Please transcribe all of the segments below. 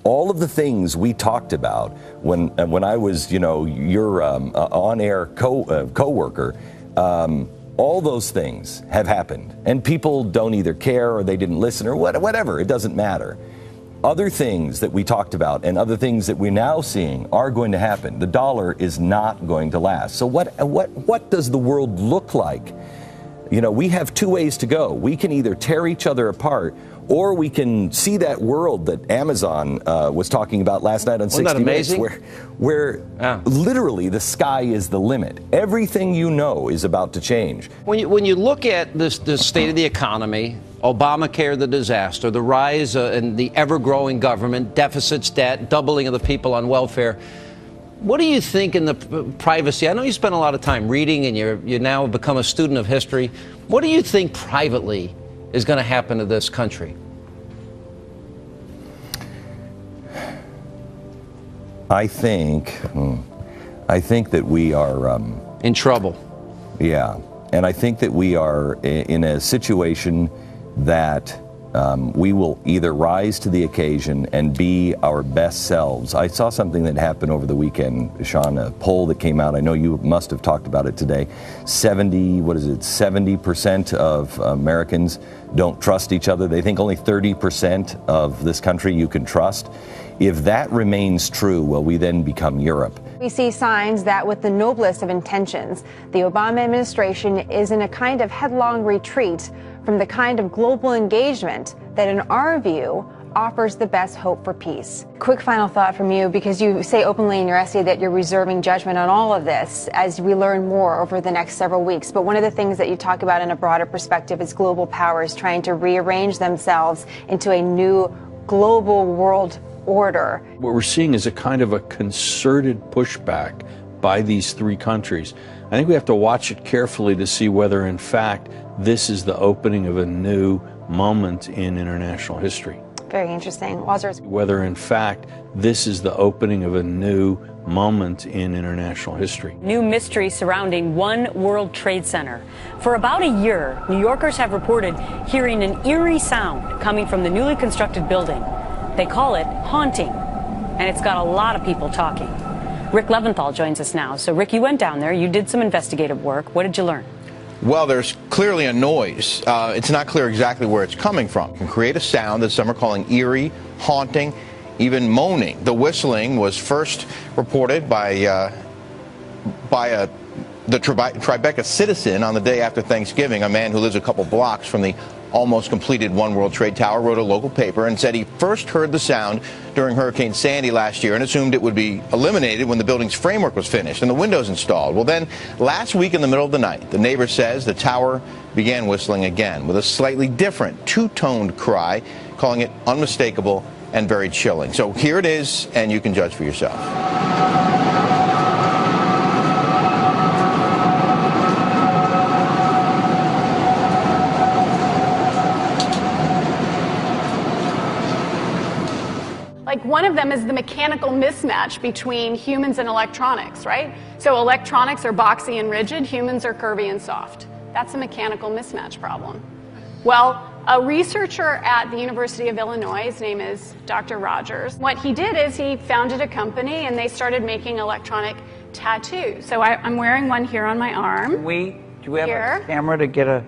all of the things we talked about when I was, your on-air co-worker, all those things have happened. And people don't either care or they didn't listen or whatever. It doesn't matter. Other things that we talked about and other things that we're now seeing are going to happen. The dollar is not going to last. So what does the world look like? We have two ways to go. We can either tear each other apart, or we can see that world that Amazon was talking about last night on 60 Minutes, where literally the sky is the limit. Everything is about to change. When you look at the state of the economy, Obamacare, the disaster, the rise in the ever-growing government, deficits, debt, doubling of the people on welfare, what do you think in the privacy? I know you spend a lot of time reading and you now have become a student of history. What do you think privately is going to happen to this country? I think that we are in trouble. Yeah, and I think that we are in a situation that we will either rise to the occasion and be our best selves. I saw something that happened over the weekend, Sean, a poll that came out. I know you must have talked about it today. 70% of Americans don't trust each other. They think only 30% of this country you can trust. If that remains true, will we then become Europe? We see signs that with the noblest of intentions, the Obama administration is in a kind of headlong retreat from the kind of global engagement that, in our view, offers the best hope for peace. Quick final thought from you, because you say openly in your essay that you're reserving judgment on all of this as we learn more over the next several weeks. But one of the things that you talk about in a broader perspective is global powers trying to rearrange themselves into a new global world order. What we're seeing is a kind of a concerted pushback by these three countries. I think we have to watch it carefully to see whether, in fact, this is the opening of a new moment in international history. Very interesting. Lazarus. Whether, in fact, this is the opening of a new moment in international history. New mystery surrounding One World Trade Center. For about a year, New Yorkers have reported hearing an eerie sound coming from the newly constructed building. They call it haunting, and it's got a lot of people talking. Rick Leventhal joins us now. So, Rick, you went down there. You did some investigative work. What did you learn? Well, there's clearly a noise. It's not clear exactly where it's coming from. It can create a sound that some are calling eerie, haunting, even moaning. The whistling was first reported by the Tribeca citizen on the day after Thanksgiving. A man who lives a couple blocks from the almost completed One World Trade Tower wrote a local paper and said he first heard the sound during Hurricane Sandy last year and assumed it would be eliminated when the building's framework was finished and the windows installed. Well, then last week in the middle of the night, the neighbor says the tower began whistling again with a slightly different two-toned cry, calling it unmistakable and very chilling. So here it is, and you can judge for yourself. Like, one of them is the mechanical mismatch between humans and electronics, right? So electronics are boxy and rigid, humans are curvy and soft. That's a mechanical mismatch problem. Well, a researcher at the University of Illinois, his name is Dr. Rogers, what he did is he founded a company and they started making electronic tattoos. So I'm wearing one here on my arm. Do we have a camera to get a...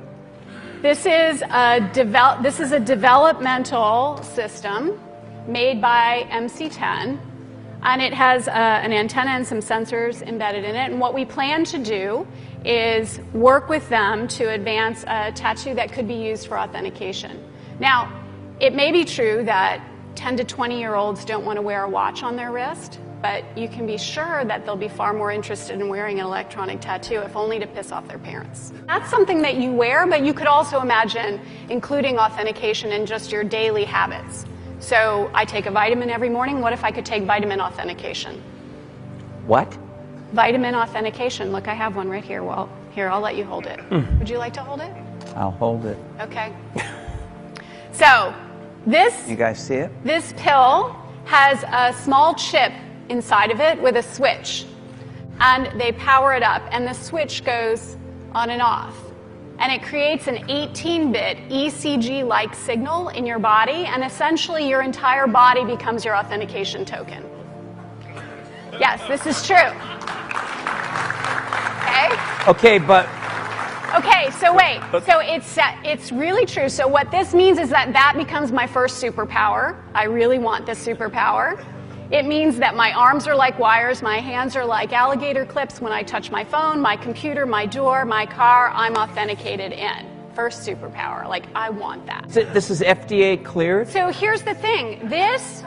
This is a developmental system made by MC10, and it has an antenna and some sensors embedded in it. And what we plan to do is work with them to advance a tattoo that could be used for authentication. Now, it may be true that 10 to 20-year-olds don't want to wear a watch on their wrist, but you can be sure that they'll be far more interested in wearing an electronic tattoo, if only to piss off their parents. That's something that you wear, but you could also imagine including authentication in just your daily habits. So I take a vitamin every morning. What if I could take vitamin authentication? What? Vitamin authentication. Look, I have one right here. Well, here, I'll let you hold it. Would you like to hold it? I'll hold it. Okay. So this... You guys see it? This pill has a small chip inside of it with a switch. And they power it up, and the switch goes on and off. and it creates an 18-bit ECG-like signal in your body, and essentially your entire body becomes your authentication token. Yes, this is true. Okay? Okay, but... Okay, so wait. So it's really true. So what this means is that becomes my first superpower. I really want this superpower. It means that my arms are like wires, my hands are like alligator clips. When I touch my phone, my computer, my door, my car, I'm authenticated in. First superpower. Like, I want that. This is FDA cleared? So here's the thing. This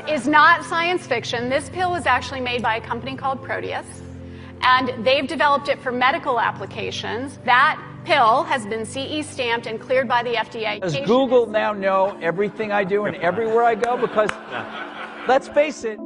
is not science fiction. This pill was actually made by a company called Proteus, and they've developed it for medical applications. That pill has been CE stamped and cleared by the FDA. Does Google now know everything I do and everywhere I go? Because, let's face it,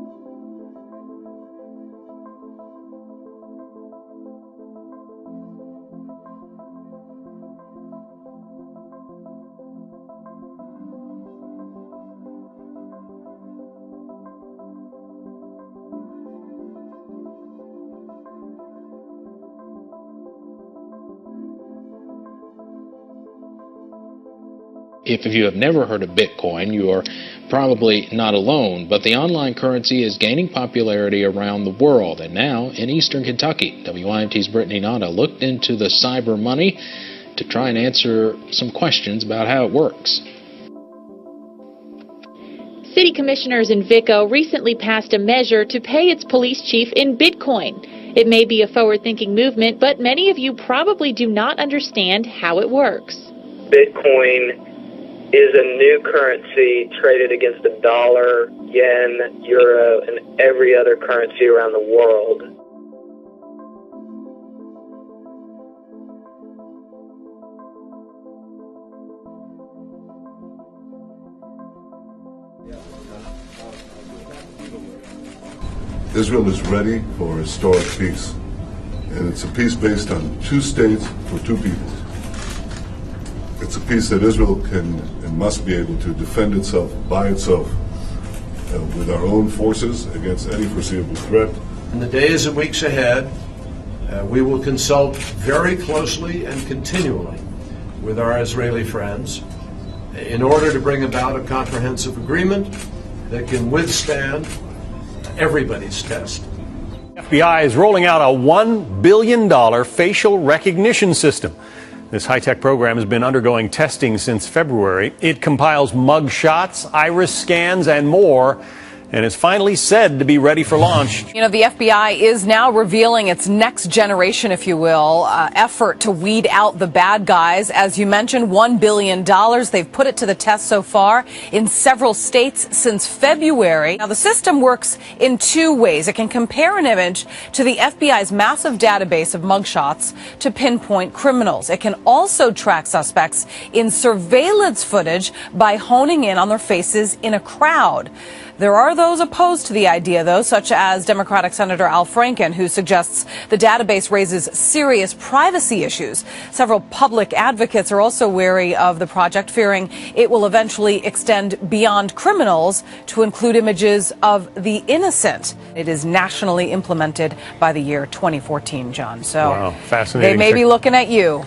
If you have never heard of Bitcoin, you are probably not alone, but the online currency is gaining popularity around the world, and now in eastern Kentucky. WIMT's Brittany Nada looked into the cyber money to try and answer some questions about how it works. City commissioners in Vico recently passed a measure to pay its police chief in Bitcoin. It may be a forward-thinking movement, but many of you probably do not understand how it works. Bitcoin is a new currency traded against the dollar, yen, euro, and every other currency around the world. Israel is ready for historic peace, and it's a peace based on 2 states for 2 people. It's a peace that Israel can and must be able to defend itself by itself with our own forces against any foreseeable threat. In the days and weeks ahead, we will consult very closely and continually with our Israeli friends in order to bring about a comprehensive agreement that can withstand everybody's test. FBI is rolling out a $1 billion facial recognition system. This high-tech program has been undergoing testing since February. It compiles mug shots, iris scans, and more, and is finally said to be ready for launch. You know, the FBI is now revealing its next generation, if you will, effort to weed out the bad guys. As you mentioned, $1 billion. They've put it to the test so far in several states since February. Now, the system works in 2 ways. It can compare an image to the FBI's massive database of mugshots to pinpoint criminals. It can also track suspects in surveillance footage by honing in on their faces in a crowd. There are those opposed to the idea, though, such as Democratic Senator Al Franken, who suggests the database raises serious privacy issues. Several public advocates are also wary of the project, fearing it will eventually extend beyond criminals to include images of the innocent. It is nationally implemented by the year 2014, John. So wow, fascinating. They may be looking at you.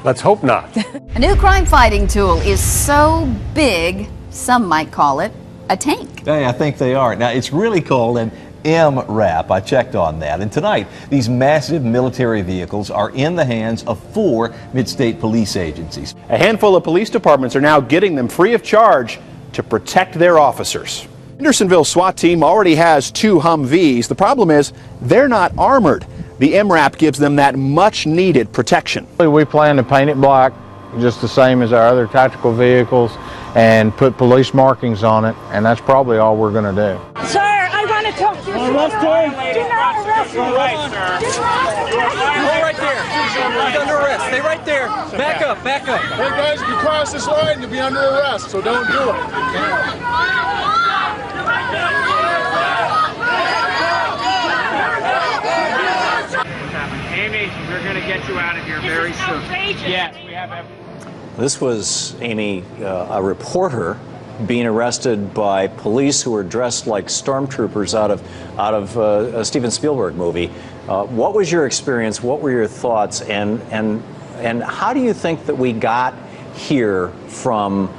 Let's hope not. A new crime-fighting tool is so big, some might call it a tank. Hey, I think they are. Now, it's really called an MRAP. I checked on that. And tonight, these massive military vehicles are in the hands of 4 mid-state police agencies. A handful of police departments are now getting them free of charge to protect their officers. Hendersonville SWAT team already has 2 Humvees. The problem is they're not armored. The MRAP gives them that much-needed protection. We plan to paint it black, just the same as our other tactical vehicles, and put police markings on it, and that's probably all we're going to do. Sir, I want to talk to you. Arrest him. Do not arrest me. Right, sir. Go right there. He's under arrest. Stay right there. Back up, back up. Hey guys, if you cross this line, you'll be under arrest, so don't do it. Amy, we're going to get you out of here very soon. Yes, we have. This was, Amy, a reporter being arrested by police who were dressed like stormtroopers out of a Steven Spielberg movie. What was your experience? What were your thoughts? And And how do you think that we got here from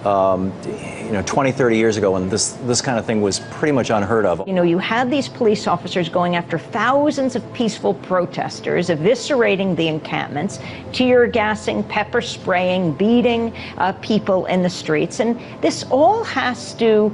20, 30 years ago when this kind of thing was pretty much unheard of? You know, you had these police officers going after thousands of peaceful protesters, eviscerating the encampments, tear gassing, pepper spraying, beating people in the streets. And this all has to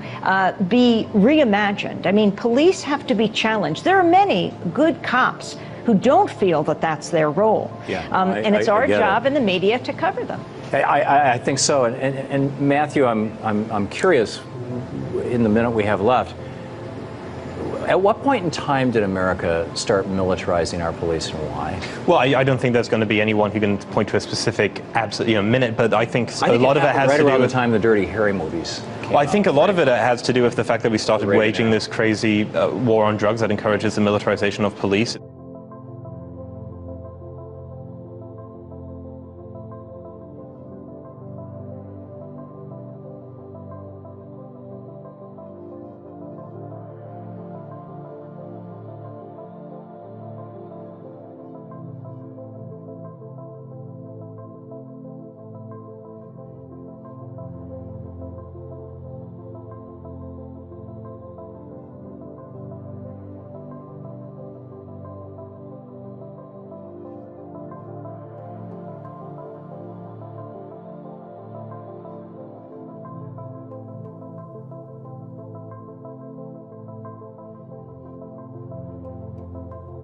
be reimagined. I mean, police have to be challenged. There are many good cops who don't feel that that's their role. And it's our job in the media to cover them. I think so. And Matthew, I'm curious, in the minute we have left, at what point in time did America start militarizing our police, and why? Well, I don't think there's going to be anyone who can point to a specific minute, but I think a lot of it has to do with the time the Dirty Harry movies. Well, I think a lot of it has to do with the fact that we started waging this crazy war on drugs that encourages the militarization of police.